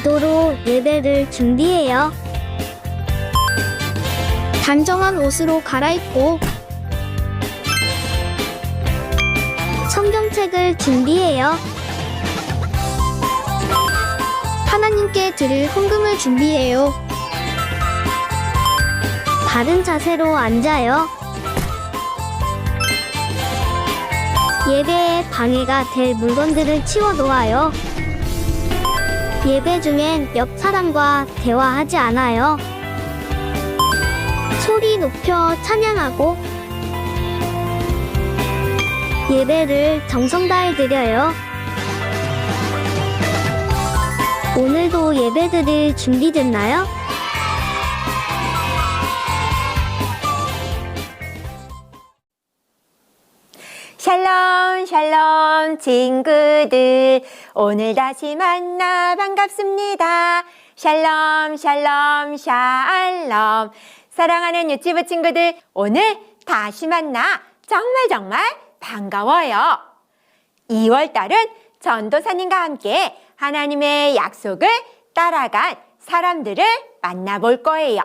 기도로 예배를 준비해요. 단정한 옷으로 갈아입고 성경책을 준비해요. 하나님께 드릴 헌금을 준비해요. 바른 자세로 앉아요. 예배에 방해가 될 물건들을 치워놓아요. 예배 중엔 옆 사람과 대화하지 않아요. 소리 높여 찬양하고 예배를 정성 다해 드려요. 오늘도 예배드릴 준비됐나요? 샬롬 샬롬 친구들, 오늘 다시 만나 반갑습니다. 샬롬 샬롬 샬롬. 사랑하는 유치부 친구들, 오늘 다시 만나 정말 반가워요. 2월달은 전도사님과 함께 하나님의 약속을 따라간 사람들을 만나볼 거예요.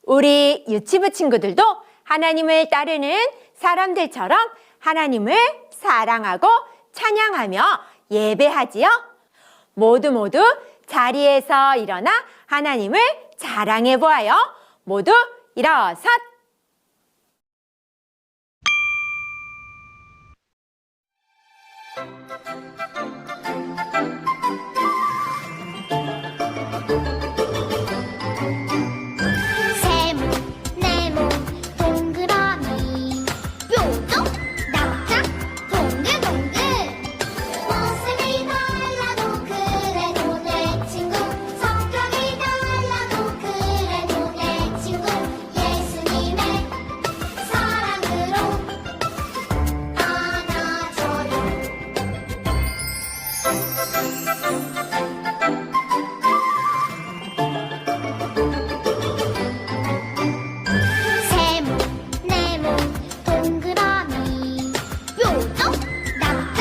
우리 유치부 친구들도 하나님을 따르는 사람들처럼 하나님을 사랑하고 찬양하며 예배하지요. 모두 자리에서 일어나 하나님을 자랑해 보아요. 모두 일어섰. 세모, 네모, 동그라미, 뾰족, 납작, 동글동글. 모습이 달라도 그래도 내 친구, 성격이 달라도 그래도 내 친구. 예수님의 사랑으로 안아줘요. 세모, 네모, 동그라미, 뾰족, 납작,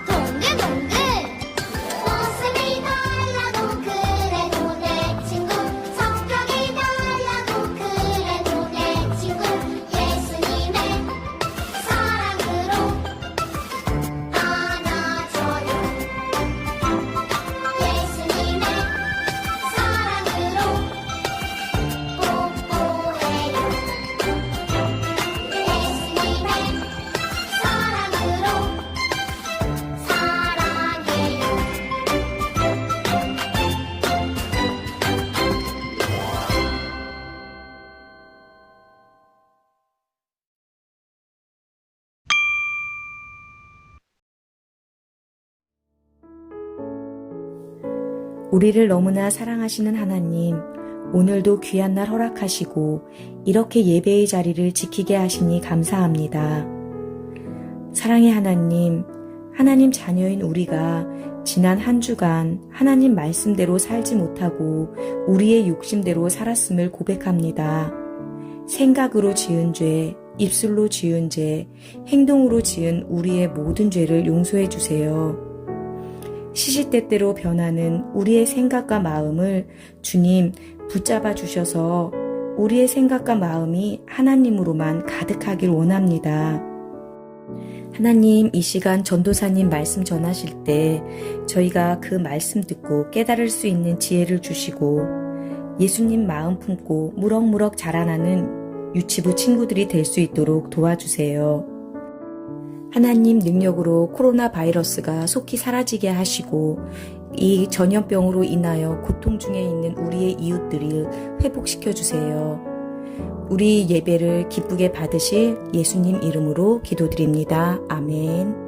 동글동글. 모습이 달라도 그래도 내 친구, 성격이 달라도 그래도 내 친구. 예수님의 사랑으로 안아줘요. 예수님의 사랑으로 뽀뽀해요. 예수님의 사랑으로 사랑해요. 우리를 너무나 사랑하시는 하나님, 오늘도 귀한 날 허락하시고 이렇게 예배의 자리를 지키게 하시니 감사합니다. 사랑의 하나님, 하나님 자녀인 우리가 지난 한 주간 하나님 말씀대로 살지 못하고 우리의 욕심대로 살았음을 고백합니다. 생각으로 지은 죄, 입술로 지은 죄, 행동으로 지은 우리의 모든 죄를 용서해 주세요. 시시때때로 변하는 우리의 생각과 마음을 주님 붙잡아 주셔서 우리의 생각과 마음이 하나님으로만 가득하길 원합니다. 하나님, 이 시간 전도사님 말씀 전하실 때 저희가 그 말씀 듣고 깨달을 수 있는 지혜를 주시고 예수님 마음 품고 무럭무럭 자라나는 유치부 친구들이 될 수 있도록 도와주세요. 하나님 능력으로 코로나 바이러스가 속히 사라지게 하시고 이 전염병으로 인하여 고통 중에 있는 우리의 이웃들을 회복시켜 주세요. 우리 예배를 기쁘게 받으실 예수님 이름으로 기도드립니다. 아멘.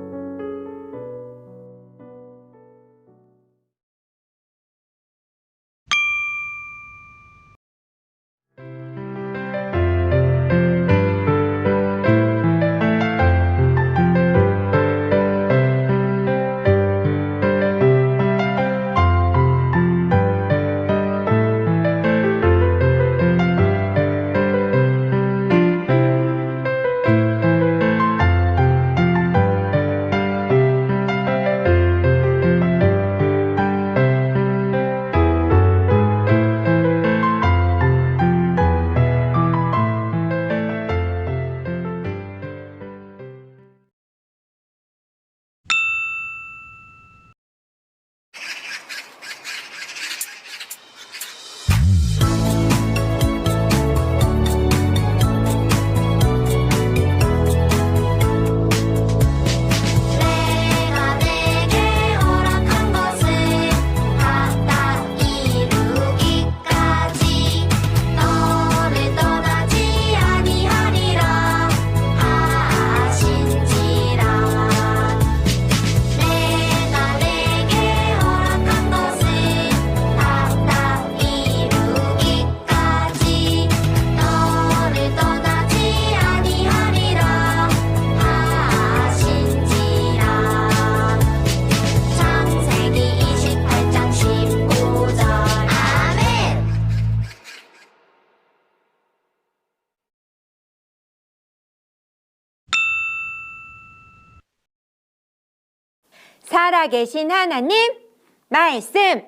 살아계신 하나님 말씀,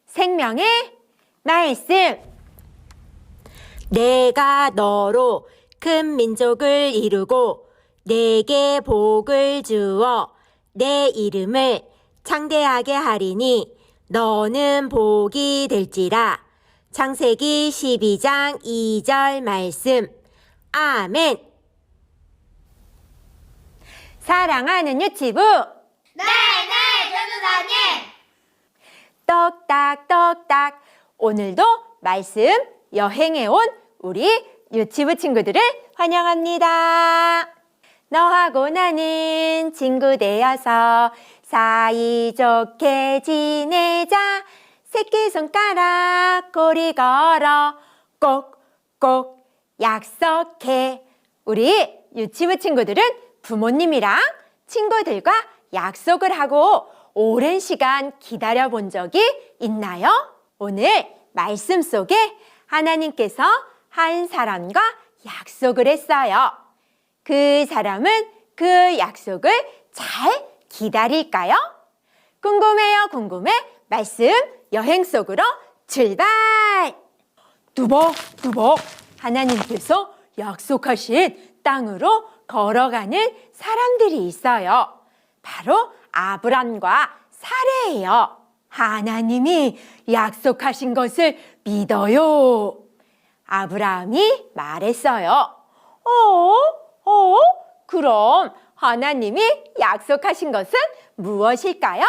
생명의 말씀. 내가 너로 큰 민족을 이루고 내게 복을 주어 내 이름을 창대하게 하리니 너는 복이 될지라. 창세기 12장 2절 말씀. 아멘. 사랑하는 유치부 네, 전도사님. 똑딱똑딱. 오늘도 말씀 여행해 온 우리 유치부 친구들을 환영합니다. 너하고 나는 친구 되어서 사이좋게 지내자. 새끼손가락 고리 걸어 꼭꼭 약속해. 우리 유치부 친구들은 부모님이랑 친구들과 약속을 하고 오랜 시간 기다려 본 적이 있나요? 오늘 말씀 속에 하나님께서 한 사람과 약속을 했어요. 그 사람은 그 약속을 잘 기다릴까요? 궁금해요, 궁금해. 말씀 여행 속으로 출발! 뚜벅뚜벅 하나님께서 약속하신 땅으로 걸어가는 사람들이 있어요. 바로 아브람과 사레예요. 하나님이 약속하신 것을 믿어요. 아브라함이 말했어요. 그럼 하나님이 약속하신 것은 무엇일까요?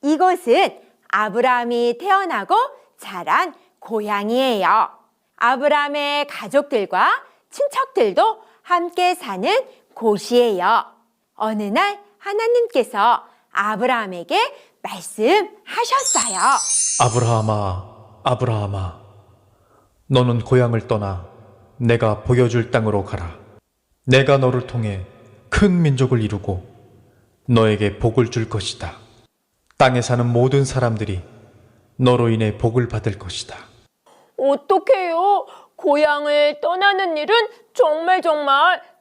이곳은 아브라함이 태어나고 자란 고향이에요. 아브라함의 가족들과 친척들도 함께 사는 곳이에요. 어느 날 하나님께서 아브라함에게 말씀하셨어요. 아브라함아, 아브라함아, 너는 고향을 떠나 내가 보여줄 땅으로 가라. 내가 너를 통해 큰 민족을 이루고 너에게 복을 줄 것이다. 땅에 사는 모든 사람들이 너로 인해 복을 받을 것이다. 어떡해요? 고향을 떠나는 일은 정말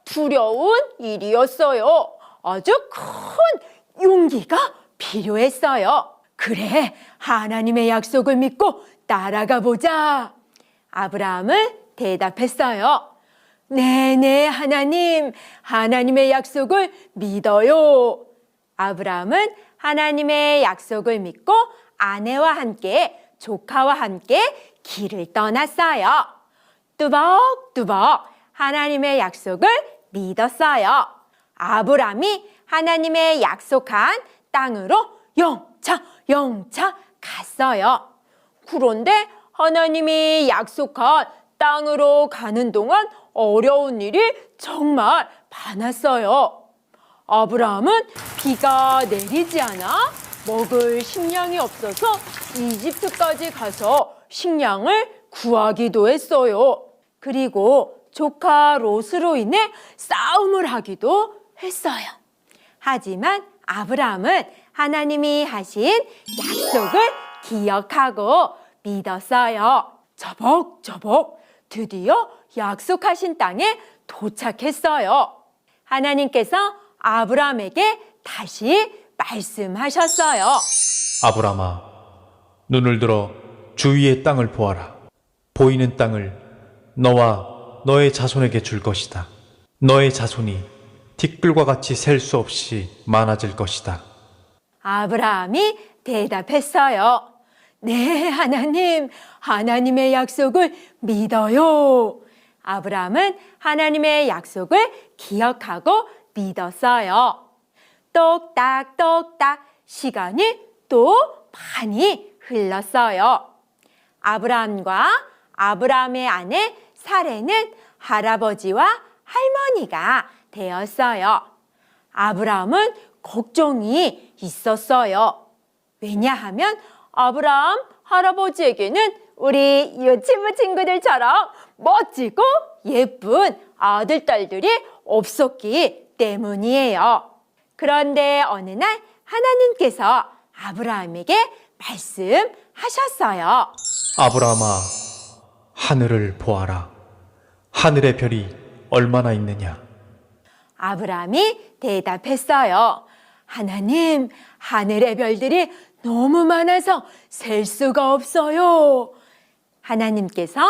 두려운 일이었어요. 아주 큰 용기가 필요했어요. 그래, 하나님의 약속을 믿고 따라가 보자. 아브라함은 대답했어요. 네네, 하나님의 약속을 믿어요. 아브라함은 하나님의 약속을 믿고 아내와 함께 조카와 함께 길을 떠났어요. 뚜벅뚜벅 하나님의 약속을 믿었어요. 아브라함이 하나님의 약속한 땅으로 영차 갔어요. 그런데 하나님이 약속한 땅으로 가는 동안 어려운 일이 정말 많았어요. 아브라함은 비가 내리지 않아 먹을 식량이 없어서 이집트까지 가서 식량을 구하기도 했어요. 그리고 조카 롯으로 인해 싸움을 하기도 했어요. 하지만 아브라함은 하나님이 하신 약속을 기억하고 믿었어요. 저벅저벅 드디어 약속하신 땅에 도착했어요. 하나님께서 아브라함에게 다시 말씀하셨어요. 아브라함아, 눈을 들어 주위의 땅을 보아라. 보이는 땅을 너와 너의 자손에게 줄 것이다. 너의 자손이 티끌과 같이 셀 수 없이 많아질 것이다. 아브라함이 대답했어요. 네, 하나님의 약속을 믿어요. 아브라함은 하나님의 약속을 기억하고 믿었어요. 똑딱똑딱 시간이 또 많이 흘렀어요. 아브라함과 아브라함의 아내 사레는 할아버지와 할머니가 되었어요. 아브라함은 걱정이 있었어요. 왜냐하면 아브라함 할아버지에게는 우리 유치부 친구들처럼 멋지고 예쁜 아들, 딸들이 없었기 때문이에요. 그런데 어느 날 하나님께서 아브라함에게 말씀하셨어요. 아브라함아, 하늘을 보아라. 하늘의 별이 얼마나 있느냐. 아브라함이 대답했어요. 하나님, 하늘의 별들이 너무 많아서 셀 수가 없어요. 하나님께서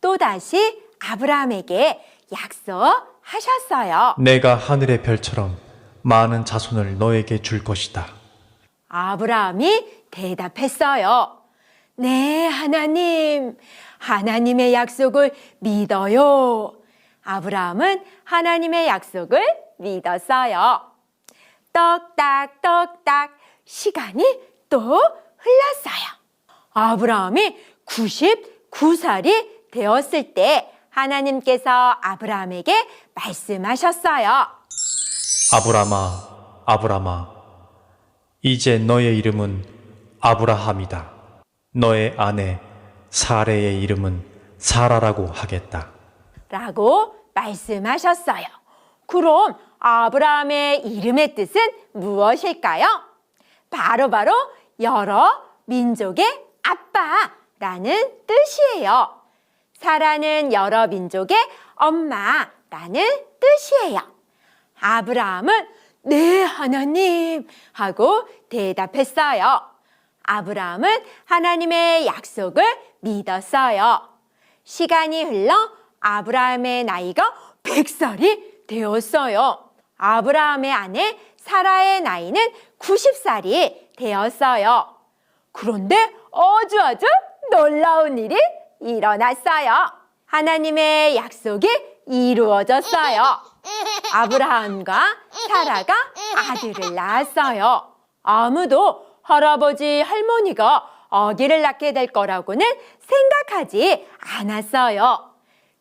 또다시 아브라함에게 약속하셨어요. 내가 하늘의 별처럼 많은 자손을 너에게 줄 것이다. 아브라함이 대답했어요. 네, 하나님. 하나님의 약속을 믿어요. 아브라함은 하나님의 약속을 믿었어요. 똑딱똑딱 시간이 또 흘렀어요. 아브라함이 99살이 되었을 때 하나님께서 아브라함에게 말씀하셨어요. 아브라함아, 아브라함아, 이제 너의 이름은 아브라함이다. 너의 아내 사레의 이름은 사라라고 하겠다. 라고 말씀하셨어요. 그럼 아브라함의 이름의 뜻은 무엇일까요? 바로 여러 민족의 아빠라는 뜻이에요. 사라는 여러 민족의 엄마라는 뜻이에요. 아브라함은 네, 하나님 하고 대답했어요. 아브라함은 하나님의 약속을 믿었어요. 시간이 흘러 아브라함의 나이가 100살이 되었어요. 아브라함의 아내 사라의 나이는 90살이 되었어요. 그런데 아주 놀라운 일이 일어났어요. 하나님의 약속이 이루어졌어요. 아브라함과 사라가 아들을 낳았어요. 아무도 할아버지, 할머니가 아기를 낳게 될 거라고는 생각하지 않았어요.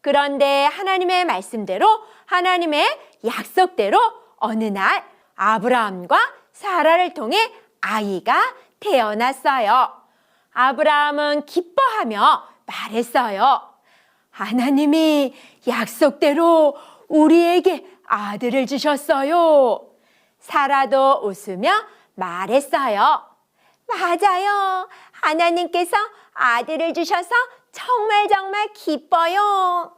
그런데 하나님의 말씀대로, 하나님의 약속대로 어느 날 아브라함과 사라를 통해 아이가 태어났어요. 아브라함은 기뻐하며 말했어요. 하나님이 약속대로 우리에게 아들을 주셨어요. 사라도 웃으며 말했어요. 맞아요. 하나님께서 아들을 주셔서 정말 기뻐요.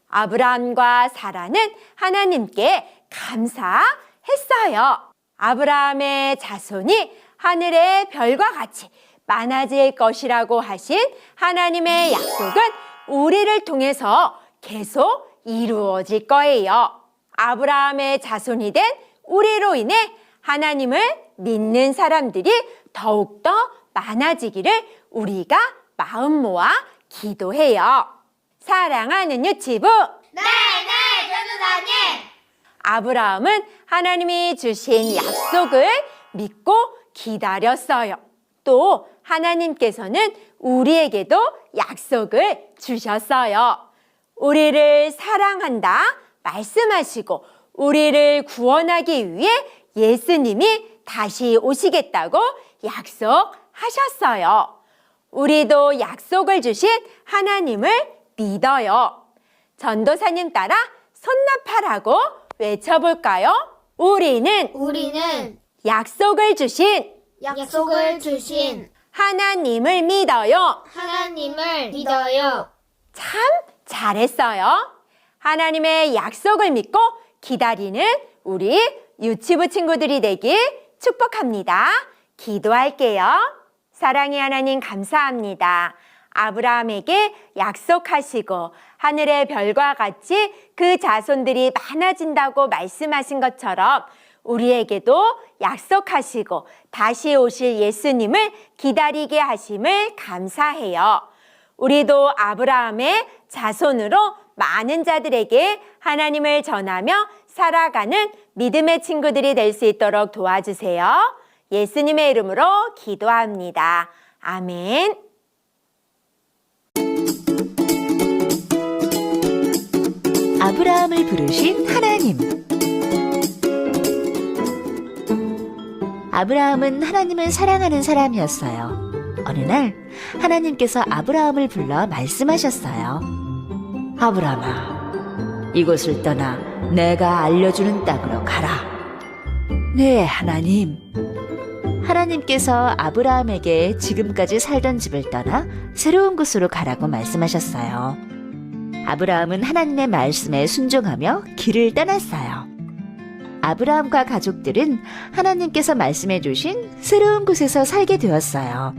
아브라함과 사라는 하나님께 감사했어요. 아브라함의 자손이 하늘의 별과 같이 많아질 것이라고 하신 하나님의 약속은 우리를 통해서 계속 이루어질 거예요. 아브라함의 자손이 된 우리로 인해 하나님을 믿는 사람들이 더욱더 많아지기를 우리가 마음 모아 기도해요. 사랑하는 유치부, 네, 전도사님. 아브라함은 하나님이 주신 약속을 믿고 기다렸어요. 또 하나님께서는 우리에게도 약속을 주셨어요. 우리를 사랑한다 말씀하시고 우리를 구원하기 위해 예수님이 다시 오시겠다고 약속하셨어요. 우리도 약속을 주신 하나님을 믿어요. 전도사님 따라 손나팔하고 외쳐볼까요? 우리는 약속을 주신 하나님을 믿어요. 하나님을 믿어요. 참 잘했어요. 하나님의 약속을 믿고 기다리는 우리 유치부 친구들이 되길 축복합니다. 기도할게요. 사랑의 하나님 감사합니다. 아브라함에게 약속하시고 하늘의 별과 같이 그 자손들이 많아진다고 말씀하신 것처럼 우리에게도 약속하시고 다시 오실 예수님을 기다리게 하심을 감사해요. 우리도 아브라함의 자손으로 많은 자들에게 하나님을 전하며 살아가는 믿음의 친구들이 될 수 있도록 도와주세요. 예수님의 이름으로 기도합니다. 아멘. 아브라함을 부르신 하나님. 아브라함은 하나님을 사랑하는 사람이었어요. 어느 날 하나님께서 아브라함을 불러 말씀하셨어요. 아브라함아, 이곳을 떠나 내가 알려주는 땅으로 가라. 네, 하나님. 하나님께서 아브라함에게 지금까지 살던 집을 떠나 새로운 곳으로 가라고 말씀하셨어요. 아브라함은 하나님의 말씀에 순종하며 길을 떠났어요. 아브라함과 가족들은 하나님께서 말씀해 주신 새로운 곳에서 살게 되었어요.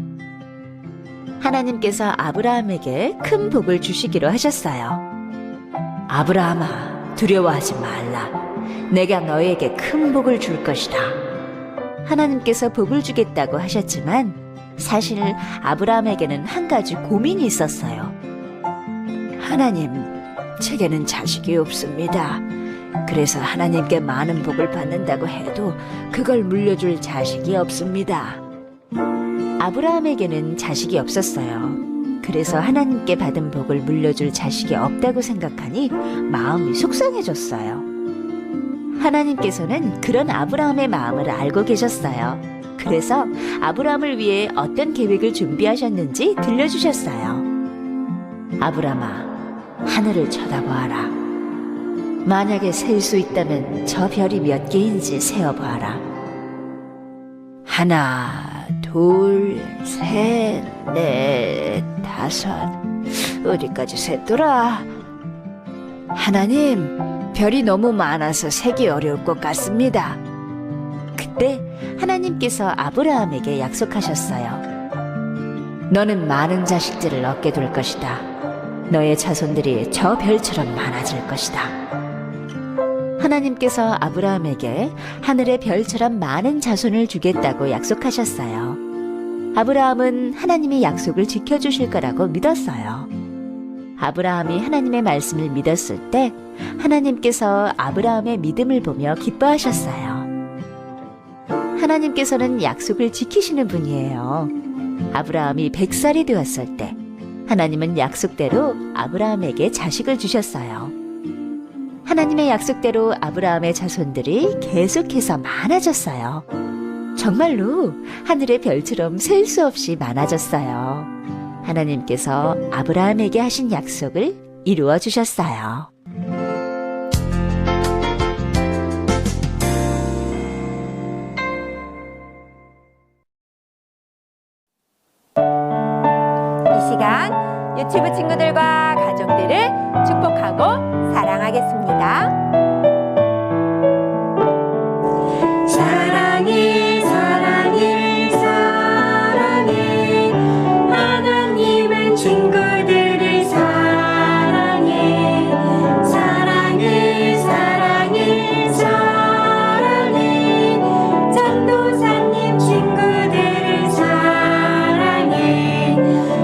하나님께서 아브라함에게 큰 복을 주시기로 하셨어요. 아브라함아, 두려워하지 말라. 내가 너에게 큰 복을 줄 것이다. 하나님께서 복을 주겠다고 하셨지만 사실 아브라함에게는 한 가지 고민이 있었어요. 하나님, 제게는 자식이 없습니다. 그래서 하나님께 많은 복을 받는다고 해도 그걸 물려줄 자식이 없습니다. 아브라함에게는 자식이 없었어요. 그래서 하나님께 받은 복을 물려줄 자식이 없다고 생각하니 마음이 속상해졌어요. 하나님께서는 그런 아브라함의 마음을 알고 계셨어요. 그래서 아브라함을 위해 어떤 계획을 준비하셨는지 들려주셨어요. 아브라함아, 하늘을 쳐다보아라. 만약에 셀 수 있다면 저 별이 몇 개인지 세어보아라. 하나, 둘, 셋, 넷, 다섯. 어디까지 셌더라? 하나님, 별이 너무 많아서 세기 어려울 것 같습니다. 그때 하나님께서 아브라함에게 약속하셨어요. 너는 많은 자식들을 얻게 될 것이다. 너의 자손들이 저 별처럼 많아질 것이다. 하나님께서 아브라함에게 하늘의 별처럼 많은 자손을 주겠다고 약속하셨어요. 아브라함은 하나님의 약속을 지켜주실 거라고 믿었어요. 아브라함이 하나님의 말씀을 믿었을 때 하나님께서 아브라함의 믿음을 보며 기뻐하셨어요. 하나님께서는 약속을 지키시는 분이에요. 아브라함이 100살이 되었을 때 하나님은 약속대로 아브라함에게 자식을 주셨어요. 하나님의 약속대로 아브라함의 자손들이 계속해서 많아졌어요. 정말로 하늘의 별처럼 셀 수 없이 많아졌어요. 하나님께서 아브라함에게 하신 약속을 이루어 주셨어요. 이 시간 유치부 친구들과 가족들을 축복하고 사랑하겠습니다. 사랑해 사랑해 사랑해 하나님은 친구들을 사랑해 사랑해 사랑해 사랑해 전도사님 친구들을 사랑해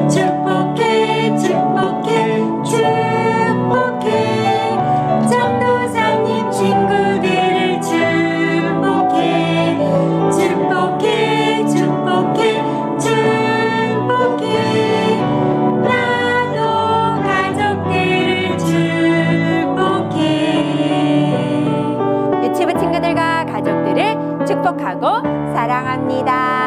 축복해 축복해 축복해 전도사님 친구들을 축복해 축복해 축복해 축복해 나도 가족들을 축복해 유치부 친구들과 가족들을 축복하고 사랑합니다.